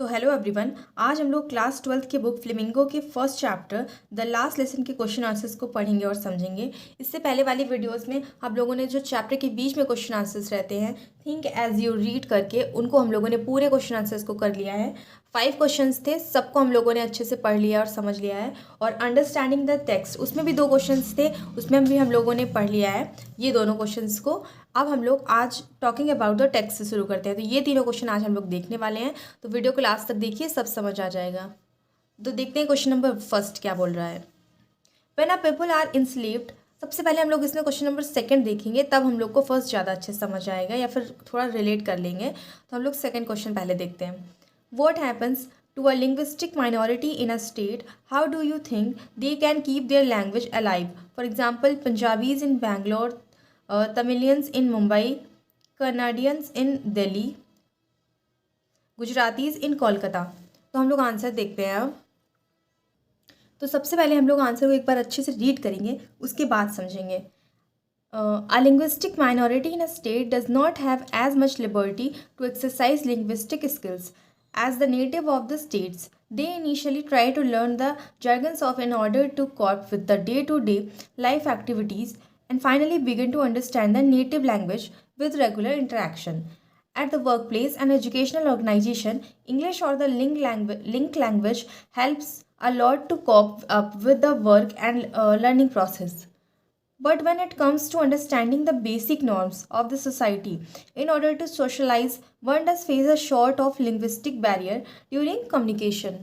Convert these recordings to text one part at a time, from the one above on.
तो hello everyone. आज हम लोग क्लास 12th की बुक फ्लेमिंगो के first chapter the last lesson के क्वेश्चन आंसर्स को पढ़ेंगे और समझेंगे। इससे पहले वाली वीडियोस में हम लोगों ने जो चैप्टर के बीच में क्वेश्चन आंसर्स रहते हैं थिंक एज यू रीड करके उनको हम लोगों ने पूरे क्वेश्चन आंसर्स को कर लिया है। 5 क्वेश्चंस थे, सबको हम लोगों ने अच्छे से पढ़ लिया और समझ लिया है। और अंडरस्टैंडिंग द टेक्स्ट उसमें भी 2 क्वेश्चंस थे, उसमें भी हम लोगों ने पढ़ लिया है ये दोनों क्वेश्चंस को। अब हम लोग आज टॉकिंग अबाउट द टेक्स्ट से शुरू करते हैं। तो ये तीनों क्वेश्चन आज हम लोग देखने वाले हैं, तो वीडियो को लास्ट तक देखिए, सब समझ आ जाएगा। तो देखते हैं क्वेश्चन नंबर फर्स्ट क्या बोल रहा है। When a people are enslaved, सबसे पहले हम लोग इसमें क्वेश्चन नंबर सेकंड देखेंगे, तब हम लोग को फर्स्ट ज़्यादा अच्छे से समझ आएगा या फिर थोड़ा रिलेट कर लेंगे। तो हम लोग सेकंड क्वेश्चन पहले देखते हैं। What happens to a linguistic minority in a state, how do you think they can keep their language alive? For example, Punjabis in Bangalore, Tamilians in Mumbai, Canadians in Delhi, Gujaratis in Kolkata. तो हम लोग आंसर देखते हैं अब। तो सबसे पहले हम लोग आंसर को एक बार अच्छे से रीड करेंगे, उसके बाद समझेंगे। A linguistic minority in a state does not have as much liberty to exercise linguistic skills as the native of the states. They initially try to learn the jargons of in order to cope with the day-to-day life activities and finally begin to understand the native language with regular interaction. At the workplace and educational organization, English or the linked language helps a lot to cope up with the work and learning process. But when it comes to understanding the basic norms of the society, in order to socialize, one does face a sort of linguistic barrier during communication.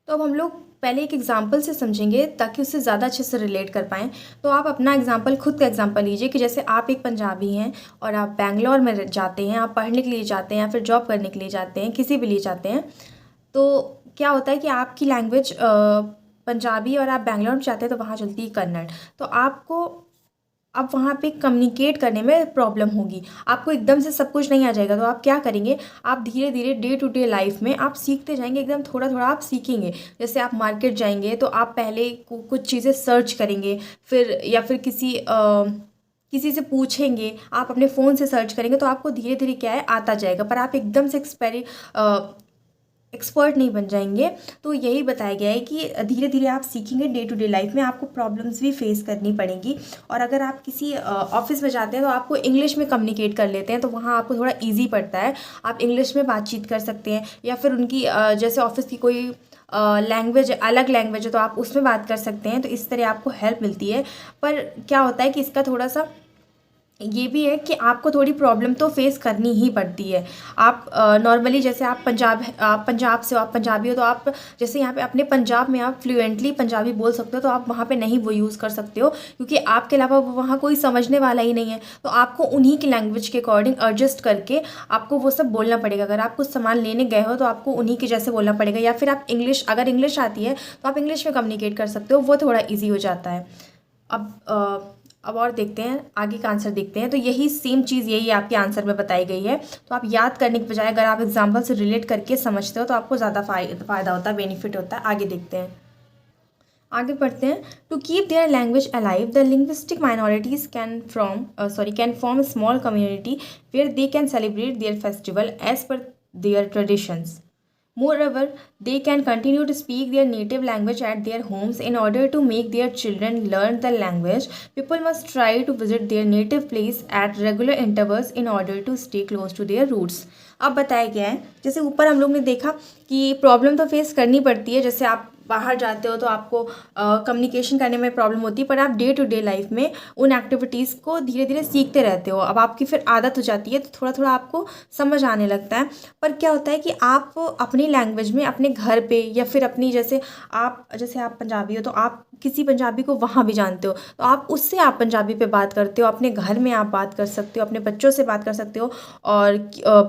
तो अब हम लोग पहले एक example से समझेंगे ताकि उससे ज़्यादा अच्छे से रिलेट कर पाएँ। तो आप अपना एग्जाम्पल, खुद का एग्जाम्पल लीजिए कि जैसे आप एक पंजाबी हैं और आप बैंगलोर में जाते हैं, आप पढ़ने के लिए जाते हैं या फिर जॉब करने के लिए जाते हैं, किसी भी लिए जाते हैं। तो क्या होता है कि आपकी लैंग्वेज पंजाबी और आप बैंगलोर में जाते हैं तो वहाँ चलती है कन्नड़। तो आपको अब वहाँ पे कम्युनिकेट करने में प्रॉब्लम होगी, आपको एकदम से सब कुछ नहीं आ जाएगा। तो आप क्या करेंगे, आप धीरे धीरे डे टू डे लाइफ में आप सीखते जाएंगे, एकदम थोड़ा थोड़ा आप सीखेंगे। जैसे आप मार्केट जाएंगे तो आप पहले कुछ चीज़ें सर्च करेंगे, फिर या फिर किसी से पूछेंगे, आप अपने फ़ोन से सर्च करेंगे, तो आपको धीरे धीरे क्या है आता जाएगा। पर आप एकदम से एक्सपर्ट नहीं बन जाएंगे। तो यही बताया गया है कि धीरे धीरे आप सीखेंगे, डे टू डे लाइफ में आपको प्रॉब्लम्स भी फेस करनी पड़ेंगी। और अगर आप किसी ऑफिस में जाते हैं तो आपको इंग्लिश में कम्युनिकेट कर लेते हैं, तो वहाँ आपको थोड़ा इजी पड़ता है, आप इंग्लिश में बातचीत कर सकते हैं। या फिर उनकी जैसे ऑफिस की कोई लैंग्वेज, अलग लैंग्वेज है तो आप उसमें बात कर सकते हैं। तो इस तरह आपको हेल्प मिलती है। पर क्या होता है कि इसका थोड़ा सा ये भी है कि आपको थोड़ी प्रॉब्लम तो फेस करनी ही पड़ती है। आप नॉर्मली जैसे आप पंजाब से हो, आप पंजाबी हो, तो आप जैसे यहाँ पे अपने पंजाब में आप फ्लुएंटली पंजाबी बोल सकते हो, तो आप वहाँ पे नहीं वो यूज़ कर सकते हो क्योंकि आपके अलावा वहाँ कोई समझने वाला ही नहीं है। तो आपको उन्हीं की लैंग्वेज के अकॉर्डिंग एडजस्ट करके आपको वो सब बोलना पड़ेगा। अगर आप कुछ सामान लेने गए हो तो आपको उन्हीं के जैसे बोलना पड़ेगा। या फिर आप इंग्लिश, अगर इंग्लिश आती है तो आप इंग्लिश में कम्युनिकेट कर सकते हो, वो थोड़ा ईजी हो जाता है। अब और देखते हैं, आगे का आंसर देखते हैं। तो यही सेम चीज़ यही आपके आंसर में बताई गई है। तो आप याद करने के बजाय अगर आप एग्जाम्पल से रिलेट करके समझते हो तो आपको ज़्यादा फ़ायदा होता है, बेनिफिट होता है। आगे देखते हैं, आगे पढ़ते हैं। To keep their language alive, the linguistic minorities can form small community where they can celebrate their festival as per their traditions. Moreover, they can continue to speak their native language at their homes. In order to make their children learn the language, people must try to visit their native place at regular intervals in order to stay close to their roots. अब बताया गया है, जैसे ऊपर हम लोग ने देखा कि प्रॉब्लम तो फेस करनी पड़ती है। जैसे आप बाहर जाते हो तो आपको कम्युनिकेशन करने में प्रॉब्लम होती है, पर आप डे टू डे लाइफ में उन एक्टिविटीज़ को धीरे धीरे सीखते रहते हो। अब आपकी फिर आदत हो जाती है तो थोड़ा थोड़ा आपको समझ आने लगता है। पर क्या होता है कि आप अपनी लैंग्वेज में अपने घर पे या फिर अपनी जैसे आप पंजाबी हो तो आप किसी पंजाबी को वहाँ भी जानते हो, तो आप उससे आप पंजाबी पे बात करते हो, अपने घर में आप बात कर सकते हो, अपने बच्चों से बात कर सकते हो। और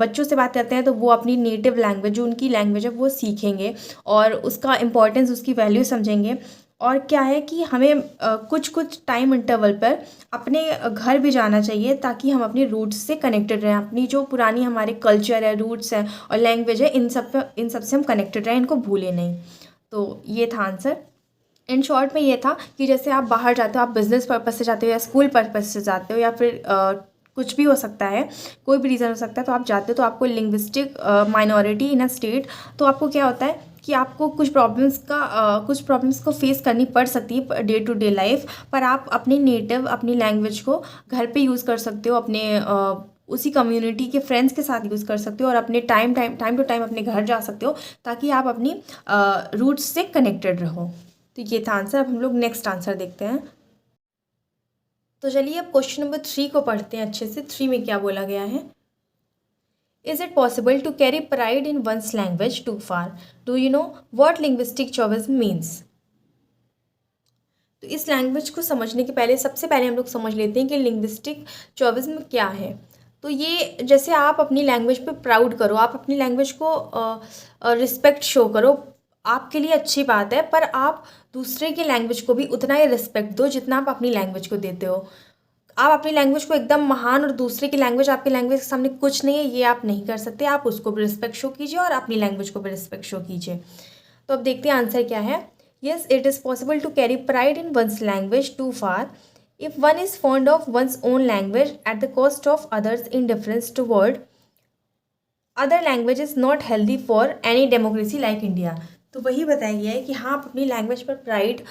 बच्चों से बात करते हैं तो वो अपनी नेटिव लैंग्वेज, जो उनकी लैंग्वेज है, वो सीखेंगे और उसका इम्पोर्टेंस, उसकी वैल्यू समझेंगे। और क्या है कि हमें कुछ कुछ टाइम इंटरवल पर अपने घर भी जाना चाहिए ताकि हम अपनी रूट्स से कनेक्टेड रहें। अपनी जो पुरानी हमारे कल्चर है, रूट्स हैं और लैंग्वेज है, इन सब से हम कनेक्टेड रहें, इनको भूलें नहीं। तो ये था आंसर। इन शॉर्ट में ये था कि जैसे आप बाहर जाते हो, आप बिजनेस पर्पस से जाते हो या स्कूल पर्पस से जाते हो या फिर कुछ भी हो सकता है, कोई भी रीज़न हो सकता है, तो आप जाते हो तो आपको linguistic minority in a state, तो आपको क्या होता है कि आपको कुछ प्रॉब्लम्स को फेस करनी पड़ सकती है डे टू डे लाइफ, पर आप अपनी नेटिव अपनी लैंग्वेज को घर पे यूज़ कर सकते हो, अपने उसी कम्युनिटी के फ्रेंड्स के साथ यूज़ कर सकते हो, और अपने टाइम टू टाइम अपने घर जा सकते हो, ताकि आप अपनी रूट्स से कनेक्टेड रहो। तो ये था आंसर। अब हम लोग नेक्स्ट आंसर देखते हैं। तो चलिए अब क्वेश्चन नंबर 3 को पढ़ते हैं अच्छे से। 3 में क्या बोला गया है? Is it possible to carry pride in one's language too far? Do you know what linguistic chauvinism means? तो इस लैंग्वेज को समझने के पहले सबसे पहले हम लोग समझ लेते हैं कि लिंग्विस्टिक चौविज्म क्या है। तो ये जैसे आप अपनी लैंग्वेज पे प्राउड करो, आप अपनी लैंग्वेज को रिस्पेक्ट शो करो, आपके लिए अच्छी बात है, पर आप दूसरे की लैंग्वेज को भी उतना ही रिस्पेक्ट दो जितना आप अपनी लैंग्वेज को देते हो। आप अपनी लैंग्वेज को एकदम महान और दूसरे की लैंग्वेज आपकी लैंग्वेज के सामने कुछ नहीं है, ये आप नहीं कर सकते। आप उसको भी रिस्पेक्ट शो कीजिए और अपनी लैंग्वेज को भी रिस्पेक्ट शो कीजिए। तो अब देखते हैं आंसर क्या है। Yes, it is possible to carry pride in one's language too far if one is fond of one's own language at the cost of others' indifference toward other language is not healthy for any democracy like India। तो वही बताया गया है कि हाँ, आप अपनी language पर प्राइड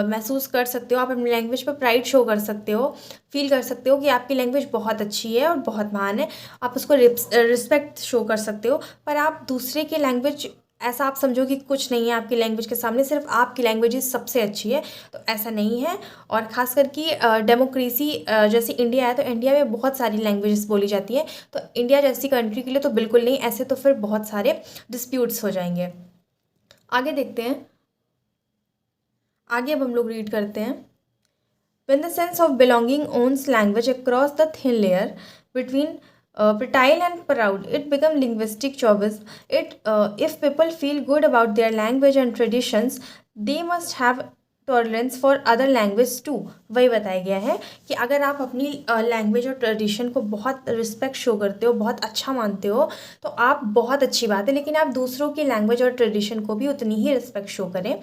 महसूस कर सकते हो, आप अपनी लैंग्वेज पर प्राइड शो कर सकते हो, फील कर सकते हो कि आपकी लैंग्वेज बहुत अच्छी है और बहुत महान है, आप उसको रिस्पेक्ट शो कर सकते हो। पर आप दूसरे की लैंग्वेज ऐसा आप समझो कि कुछ नहीं है आपकी लैंग्वेज के सामने, सिर्फ आपकी लैंग्वेज ही सबसे अच्छी है, तो ऐसा नहीं है। और ख़ास करके डेमोक्रेसी जैसे इंडिया है, तो इंडिया में बहुत सारी लैंग्वेजेस बोली जाती हैं, तो इंडिया जैसी कंट्री के लिए तो बिल्कुल नहीं, ऐसे तो फिर बहुत सारे डिस्प्यूट्स हो जाएंगे। आगे देखते हैं। आगे अब हम लोग रीड करते हैं। When the sense of belonging owns language across the thin layer between fertile and proud, it becomes linguistic chauvinism. If people feel good about their language and traditions, they must have tolerance for other language too. वही बताया गया है कि अगर आप अपनी language और tradition को बहुत रिस्पेक्ट शो करते हो, बहुत अच्छा मानते हो, तो आप बहुत अच्छी बात है, लेकिन आप दूसरों की लैंग्वेज और ट्रेडिशन को भी उतनी ही रिस्पेक्ट शो करें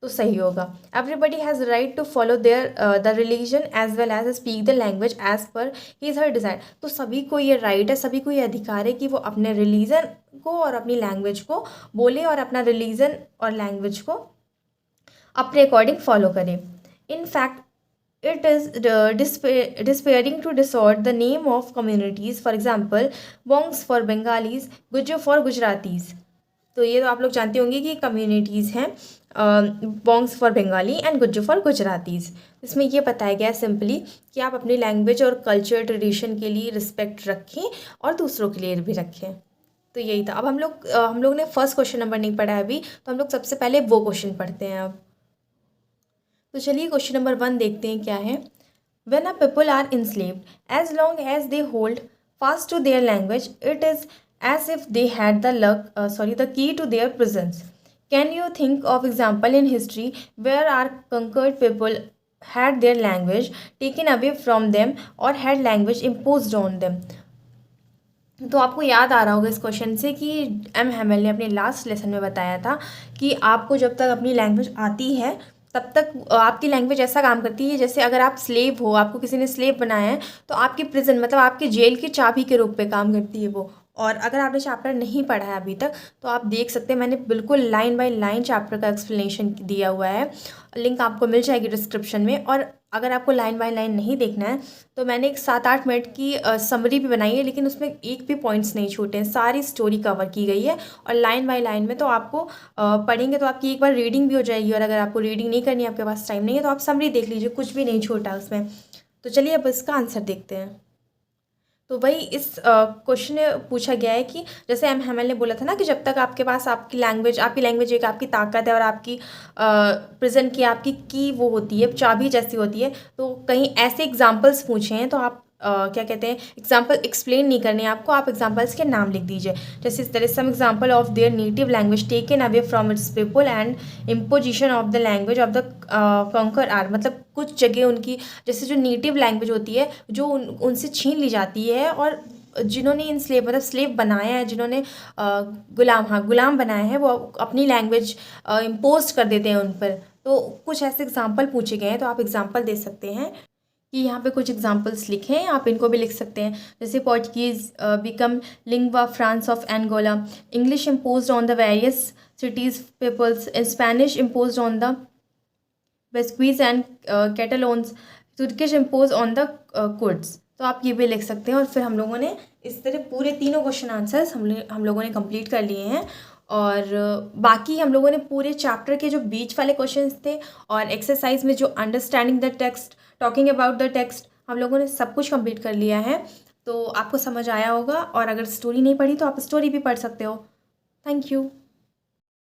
तो सही होगा। Everybody has right to follow their the religion as well as speak the language as per his her desire. तो सभी को ये राइट है, सभी को ये अधिकार है कि वो अपने रिलीजन को और अपनी लैंग्वेज को बोले और अपना रिलीजन और लैंग्वेज को अपने अकॉर्डिंग फॉलो करें। In fact it is disparaging to distort the name of communities, for example bongs for Bengalis, Gujju for Gujaratis. तो ये तो आप लोग जानते होंगे कि कम्युनिटीज़ हैं bongs for Bengali and Gujju for Gujaratis. इसमें ये बताया गया है सिंपली कि आप अपनी लैंग्वेज और कल्चर ट्रेडिशन के लिए रिस्पेक्ट रखें और दूसरों के लिए भी रखें। तो यही था। अब हम लोग ने फर्स्ट क्वेश्चन नंबर नहीं पढ़ा है अभी, तो हम लोग सबसे पहले वो क्वेश्चन पढ़ते हैं अब। तो चलिए क्वेश्चन नंबर 1 देखते हैं क्या है। When a people are enslaved, as long as they hold fast to their language, it is as if they had the key to their prisons. Can you think of example in history where our conquered people had their language taken away from them or had language imposed on them? तो आपको याद आ रहा होगा इस question से कि M Hamel ने अपने लास्ट लेसन में बताया था कि आपको जब तक अपनी लैंग्वेज आती है तब तक आपकी लैंग्वेज ऐसा काम करती है जैसे अगर आप स्लेव हो, आपको किसी ने स्लेव बनाया है, तो आपकी प्रिजन मतलब आपके जेल की चाबी के रूप में काम करती है वो। और अगर आपने चैप्टर नहीं पढ़ा है अभी तक तो आप देख सकते हैं, मैंने बिल्कुल लाइन बाय लाइन चैप्टर का एक्सप्लेनेशन दिया हुआ है, लिंक आपको मिल जाएगी डिस्क्रिप्शन में। और अगर आपको लाइन बाय लाइन नहीं देखना है तो मैंने एक 7-8 मिनट की समरी भी बनाई है, लेकिन उसमें एक भी पॉइंट्स नहीं छूटे हैं, सारी स्टोरी कवर की गई है। और लाइन बाय लाइन में तो आपको पढ़ेंगे तो आपकी एक बार रीडिंग भी हो जाएगी, और अगर आपको रीडिंग नहीं करनी है, आपके पास टाइम नहीं है, तो आप समरी देख लीजिए, कुछ भी नहीं छूटा उसमें। तो चलिए अब इसका आंसर देखते हैं। तो वही इस क्वेश्चन में पूछा गया है कि जैसे एम हैमेल ने बोला था ना कि जब तक आपके पास आपकी लैंग्वेज एक आपकी ताकत है और आपकी प्रेजेंट की आपकी की वो होती है, चाबी जैसी होती है, तो कहीं ऐसे एग्जांपल्स पूछे हैं तो आप क्या कहते हैं, एग्जाम्पल एक्सप्लेन नहीं करने आपको, आप एग्जाम्पल्स के नाम लिख दीजिए। जैसे इस तरह some example of their native language taken away from its people and imposition of the language of the conqueror. मतलब कुछ जगह उनकी जैसे जो नेटिव लैंग्वेज होती है जो उनसे छीन ली जाती है, और जिन्होंने इन स्लेव बनाया है, जिन्होंने गुलाम बनाया है, वो अपनी लैंग्वेज इम्पोज कर देते हैं उन पर। तो कुछ ऐसे एग्जाम्पल पूछे गए हैं, तो आप एग्जाम्पल दे सकते हैं कि यहाँ पे कुछ एग्जांपल्स लिखे हैं, आप इनको भी लिख सकते हैं। जैसे Portuguese become lingua franca of Angola, English imposed on the various cities peoples, Spanish imposed on the Basques and Catalans, Turkish impose on the Kurds. तो आप ये भी लिख सकते हैं। और फिर हम लोगों ने इस तरह पूरे तीनों क्वेश्चन आंसर्स हम लोगों ने कंप्लीट कर लिए हैं। और बाकी हम लोगों ने पूरे चैप्टर के जो बीच वाले क्वेश्चंस थे और एक्सरसाइज में जो understanding the text, talking about the text, हम लोगों ने सब कुछ कंप्लीट कर लिया है। तो आपको समझ आया होगा। और अगर स्टोरी नहीं पढ़ी तो आप स्टोरी भी पढ़ सकते हो। Thank you.